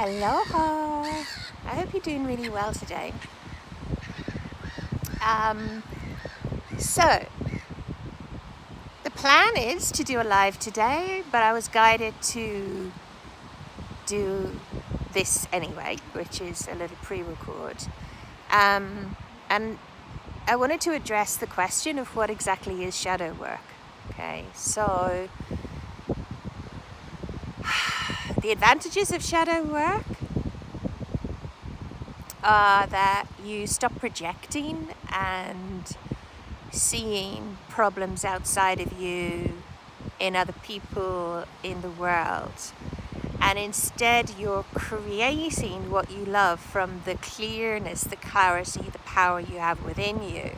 Aloha! I hope you're doing really well today. So, the plan is to do a live today, but I was guided to do this anyway, which is a little pre-record. And I wanted to address the question of what exactly is shadow work. Okay, so the advantages of shadow work are that you stop projecting and seeing problems outside of you in other people in the world, and instead you're creating what you love from the clearness, the clarity, the power you have within you.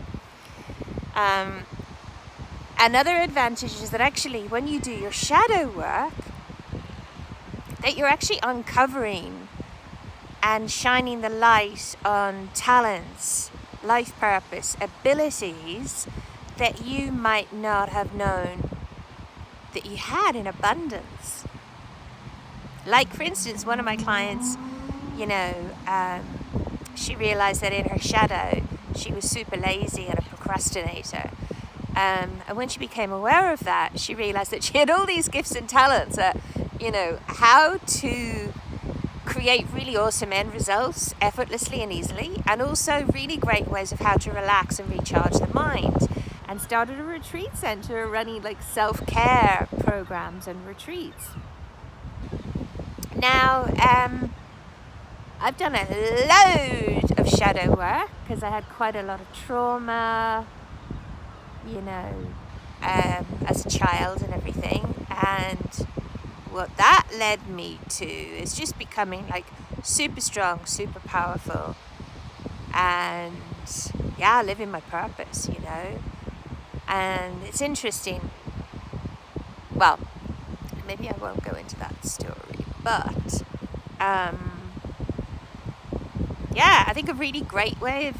Another advantage is that actually when you do your shadow work, that you're actually uncovering and shining the light on talents, life purpose, abilities that you might not have known that you had in abundance. Like, for instance, one of my clients, she realized that in her shadow, she was super lazy and a procrastinator. And when she became aware of that, she realized that she had all these gifts and talents at, how to create really awesome end results effortlessly and easily, and also really great ways of how to relax and recharge the mind, and started a retreat center running like self-care programs and retreats. Now, I've done a load of shadow work because I had quite a lot of trauma, as a child and everything, and what that led me to is just becoming like super strong, super powerful, and living my purpose, And it's interesting. Well, maybe I won't go into that story, but I think a really great way of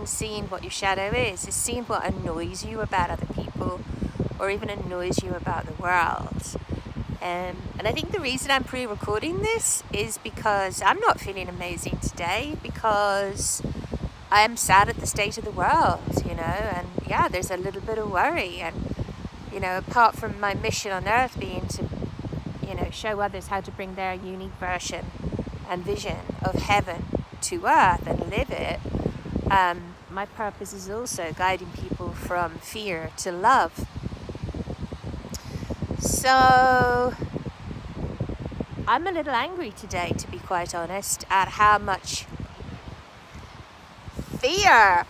seeing what your shadow is seeing what annoys you about other people, or even annoys you about the world. And I think the reason I'm pre-recording this is because I'm not feeling amazing today, because I am sad at the state of the world, and there's a little bit of worry. And, apart from my mission on earth being to, show others how to bring their unique version and vision of heaven to earth and live it, my purpose is also guiding people from fear to love. So I'm a little angry today, to be quite honest, at how much fear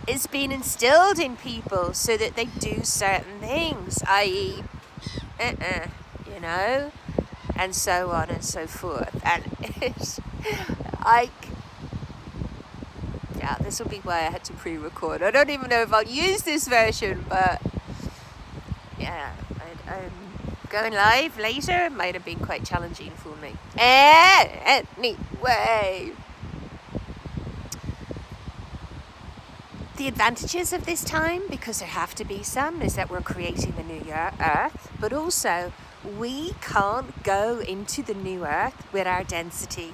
is being instilled in people so that they do certain things, i.e., and so on and so forth. And it's like, this will be why I had to pre-record. I don't even know if I'll use this version, but going live later might have been quite challenging for me. Anyway, the advantages of this time, because there have to be some, is that we're creating the new earth, but also we can't go into the new earth with our density,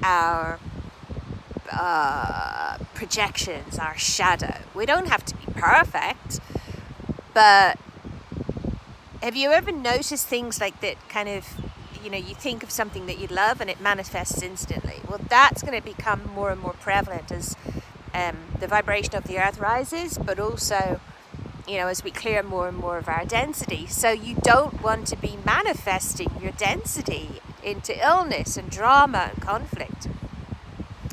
our projections, our shadow. We don't have to be perfect, but have you ever noticed things like that kind of, you think of something that you love and it manifests instantly? Well, that's going to become more and more prevalent as the vibration of the earth rises, but also, as we clear more and more of our density. So you don't want to be manifesting your density into illness and drama and conflict.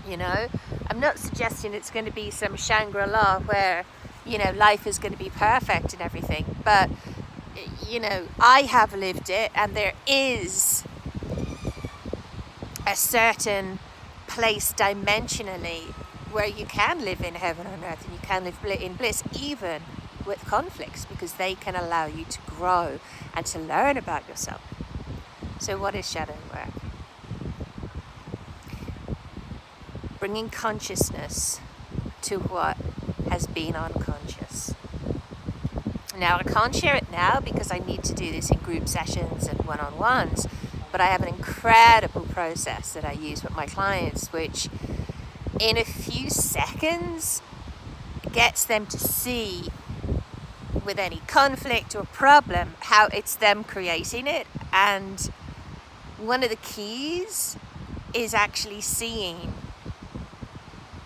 I'm not suggesting it's going to be some Shangri-La where, life is going to be perfect and everything, but I have lived it, and there is a certain place dimensionally where you can live in heaven on earth, and you can live in bliss even with conflicts, because they can allow you to grow and to learn about yourself. So what is shadow work? Bringing consciousness to what has been unconscious. Now, I can't share it now because I need to do this in group sessions and one-on-ones, but I have an incredible process that I use with my clients, which in a few seconds gets them to see, with any conflict or problem, how it's them creating it. And one of the keys is actually seeing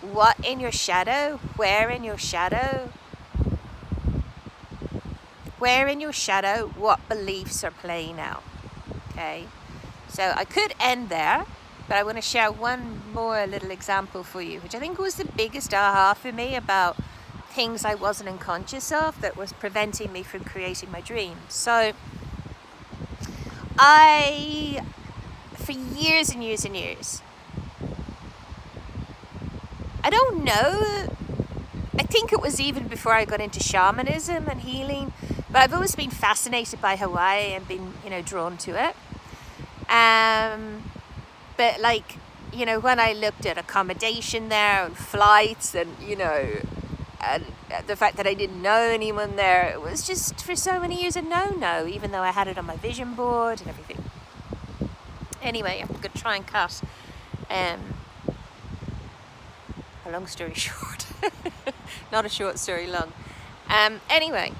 what in your shadow, where in your shadow, what beliefs are playing out. Okay, so I could end there, but I want to share one more little example for you, which I think was the biggest aha for me about things I wasn't unconscious of that was preventing me from creating my dreams. So for years and years and years, I don't know, I think it was even before I got into shamanism and healing, but I've always been fascinated by Hawaii and been, drawn to it. But like, when I looked at accommodation there and flights and, and the fact that I didn't know anyone there, it was just for so many years a no-no, even though I had it on my vision board and everything. Anyway, I'm going to try and cut a long story short. Not a short story long. Anyway,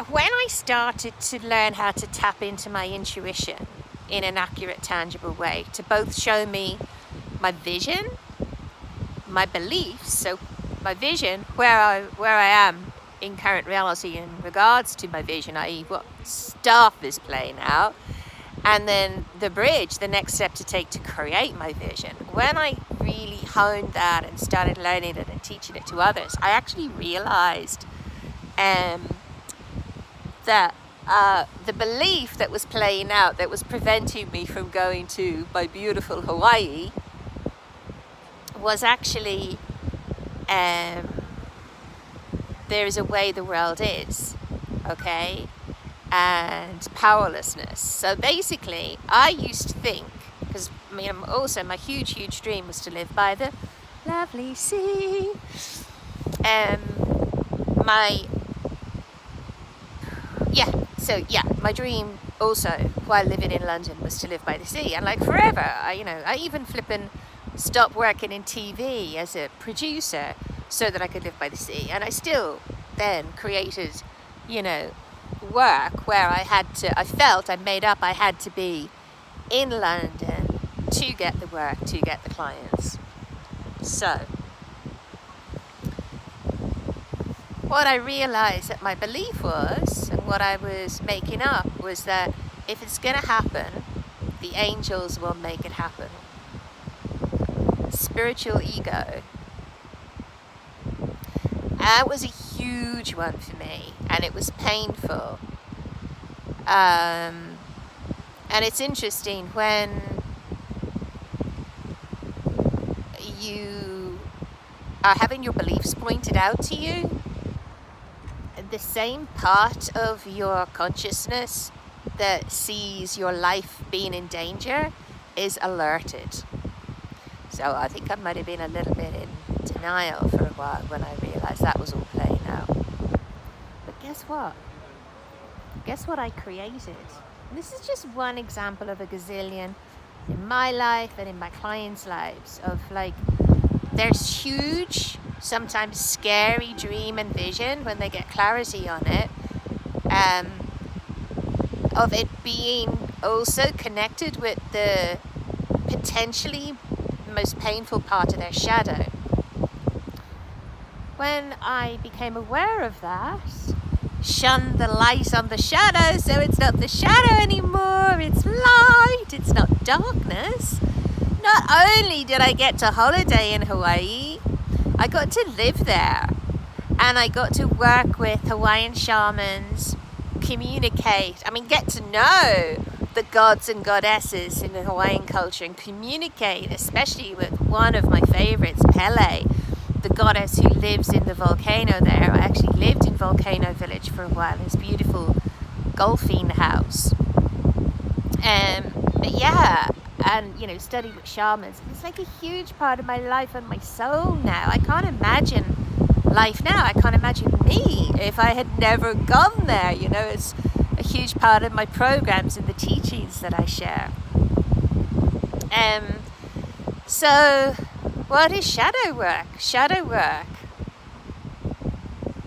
when I started to learn how to tap into my intuition in an accurate, tangible way to both show me my vision, my beliefs, so my vision, where I am in current reality in regards to my vision, i.e. what stuff is playing out, and then the bridge, the next step to take to create my vision. When I really honed that and started learning it and teaching it to others, I actually realized that the belief that was playing out, that was preventing me from going to my beautiful Hawaii, was actually there is a way the world is, okay? And powerlessness. So basically, I used to think, because also my huge dream was to live by the lovely sea. My dream also, while living in London, was to live by the sea. And like forever, I even stopped working in TV as a producer so that I could live by the sea. And I still then created, work where I felt I made up I had to be in London to get the work, to get the clients. So what I realized that my belief was, and what I was making up, was that if it's going to happen, the angels will make it happen. Spiritual ego. That was a huge one for me, and it was painful. And it's interesting when you are having your beliefs pointed out to you, the same part of your consciousness that sees your life being in danger is alerted. So I think I might have been a little bit in denial for a while when I realized that was all playing out. But guess what? Guess what I created? And this is just one example of a gazillion in my life and in my clients' lives of there's huge, sometimes scary dream and vision when they get clarity on it, of it being also connected with the potentially most painful part of their shadow. When I became aware of that, shone the light on the shadow, so it's not the shadow anymore, it's light, it's not darkness. Not only did I get to holiday in Hawaii, I got to live there, and I got to work with Hawaiian shamans, communicate, get to know the gods and goddesses in the Hawaiian culture and communicate, especially with one of my favorites, Pele, the goddess who lives in the volcano there. I actually lived in Volcano Village for a while, this beautiful golfing house. Studied with shamans. It's like a huge part of my life and my soul now. I can't imagine life now. I can't imagine me if I had never gone there. It's a huge part of my programs and the teachings that I share. So what is shadow work? Shadow work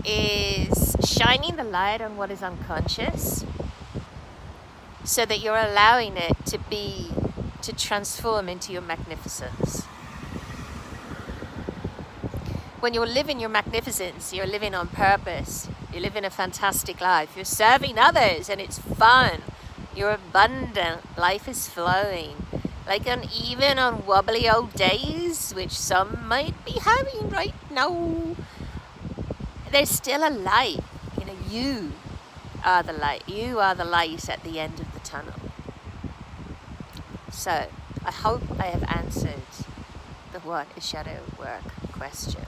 is shining the light on what is unconscious so that you're allowing it to transform into your magnificence. When you're living your magnificence, you're living on purpose, you're living a fantastic life, you're serving others and it's fun, you're abundant, life is flowing. Like even on wobbly old days, which some might be having right now, there's still a light. You know, you are the light. You are the light at the end of the tunnel. So, I hope I have answered the what is shadow work question.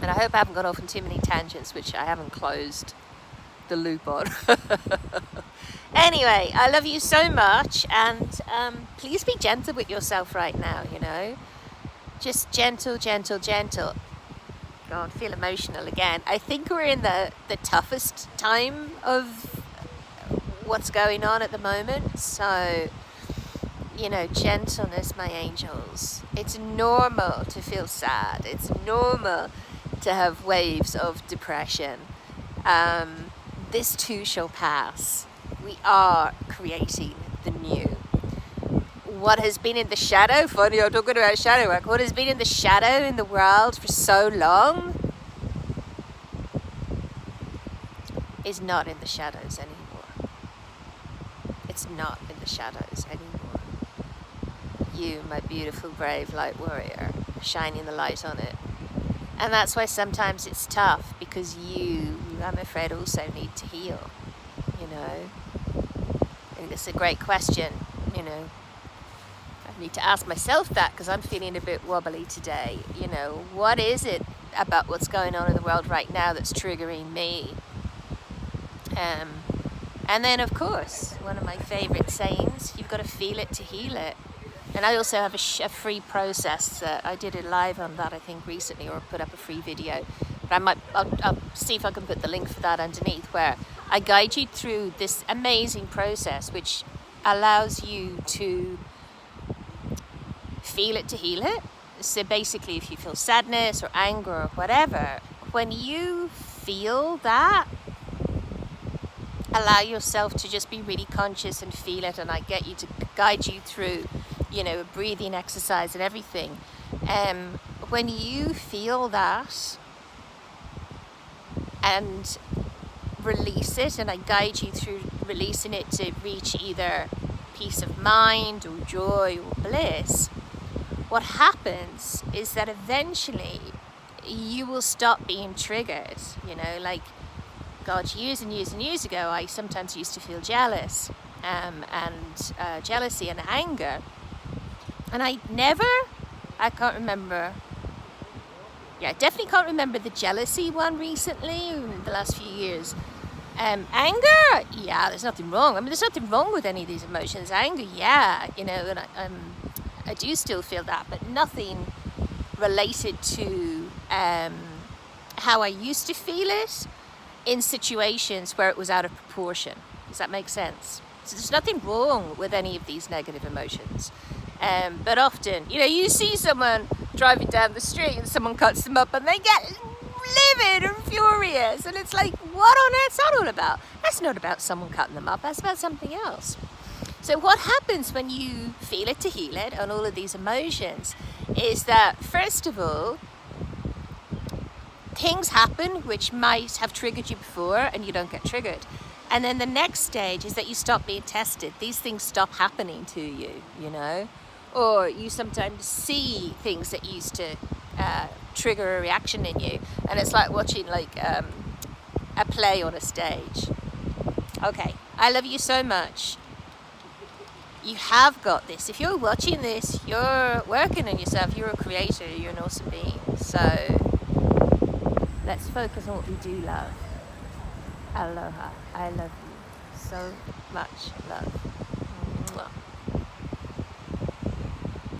And I hope I haven't gone off on too many tangents, which I haven't closed the loop on. Anyway, I love you so much, and please be gentle with yourself right now, you know. Just gentle, gentle, gentle. God, I feel emotional again. I think we're in the toughest time of what's going on at the moment. So, you know, gentleness, my angels. It's normal to feel sad. It's normal to have waves of depression. This too shall pass. We are creating the new. What has been in the shadow, funny I'm talking about shadow work, what has been in the shadow in the world for so long is not in the shadows anymore. It's not in the shadows anymore. You, my beautiful, brave light warrior, shining the light on it. And that's why sometimes it's tough, because you, I'm afraid, also need to heal, you know. And it's a great question, you know. I need to ask myself that, because I'm feeling a bit wobbly today. You know, what is it about what's going on in the world right now that's triggering me? And then, of course, one of my favorite sayings, you've got to feel it to heal it. And I also have a free process. I did it live on that, I think, recently, or put up a free video. But I'll see if I can put the link for that underneath, where I guide you through this amazing process, which allows you to feel it to heal it. So basically, if you feel sadness or anger or whatever, when you feel that, allow yourself to just be really conscious and feel it. And I get you to guide you through, you know, a breathing exercise and everything. When you feel that and release it, and I guide you through releasing it to reach either peace of mind or joy or bliss, what happens is that eventually you will stop being triggered. You know, like, God, years and years and years ago, I sometimes used to feel jealous and jealousy and anger. And I can't remember. Yeah, I definitely can't remember the jealousy one recently in the last few years. Anger, yeah, there's nothing wrong. I mean, there's nothing wrong with any of these emotions. Anger, yeah, you know, and I do still feel that, but nothing related to how I used to feel it in situations where it was out of proportion. Does that make sense? So there's nothing wrong with any of these negative emotions. But often, you know, you see someone driving down the street and someone cuts them up and they get livid and furious. And it's like, what on earth's that all about? That's not about someone cutting them up. That's about something else. So what happens when you feel it to heal it on all of these emotions is that, first of all, things happen which might have triggered you before and you don't get triggered. And then the next stage is that you stop being tested. These things stop happening to you, you know? Or you sometimes see things that used to trigger a reaction in you. And it's like watching like a play on a stage. Okay, I love you so much. You have got this. If you're watching this, you're working on yourself. You're a creator. You're an awesome being. So let's focus on what we do love. Aloha. I love you. So much love.